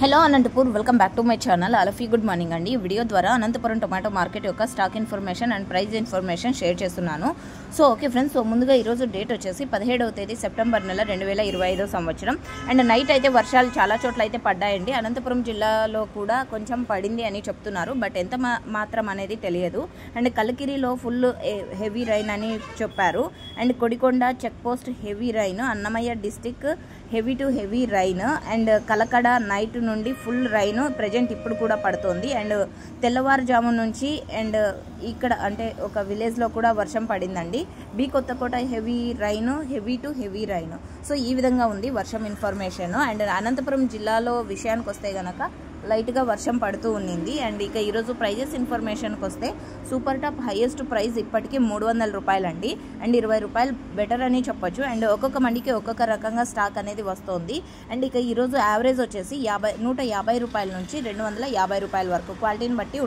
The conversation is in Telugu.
Hello Anantapur, welcome back to my channel. అలఫీ గుడ్ మార్నింగ్ అండి. ఈ వీడియో ద్వారా అనంతపురం టొమాటో మార్కెట్ యొక్క stock information and price information share చేస్తున్నాను. ఓకే ఫ్రెండ్స్, ముందుగా ఈరోజు డేట్ వచ్చేసి 17వ తేదీ సెప్టెంబర్ నెల 2025 సంవత్సరం. అండ్ నైట్ అయితే వర్షాలు చాలా చోట్ల అయితే పడ్డాయండి. అనంతపురం జిల్లాలో కూడా కొంచెం పడింది అని చెప్తున్నారు, బట్ ఎంత మాత్రం అనేది తెలియదు. అండ్ కలకిరిలో ఫుల్ హెవీ రైన్ అని చెప్పారు. And Kodikonda check post heavy rain, Annamayya district heavy to heavy rain, and Kalakada night నుండి ఫుల్ రైన్ ప్రజెంట్ ఇప్పుడు కూడా పడుతుంది. అండ్ తెల్లవారుజాము నుంచి అండ్ ఇక్కడ అంటే ఒక విలేజ్లో కూడా వర్షం పడిందండి. B Kothakota heavy rain, heavy to heavy rain. ఈ విధంగా ఉంది వర్షం ఇన్ఫర్మేషన్. అండ్ అనంతపురం జిల్లాలో విషయానికి వస్తే గనక లైట్గా వర్షం పడుతూ ఉన్నింది. అండ్ ఇక ఈరోజు ప్రైజెస్ ఇన్ఫర్మేషన్కి వస్తే సూపర్ టాప్ హైయెస్ట్ ప్రైస్ ఇప్పటికీ 300 రూపాయలు అండి. అండ్ 20 రూపాయలు బెటర్ అని చెప్పొచ్చు. అండ్ ఒక్కొక్క మండికి ఒక్కొక్క రకంగా స్టాక్ అనేది వస్తుంది. అండ్ ఇక ఈరోజు యావరేజ్ వచ్చేసి 150 రూపాయల నుంచి 250 రూపాయల వరకు క్వాలిటీని బట్టి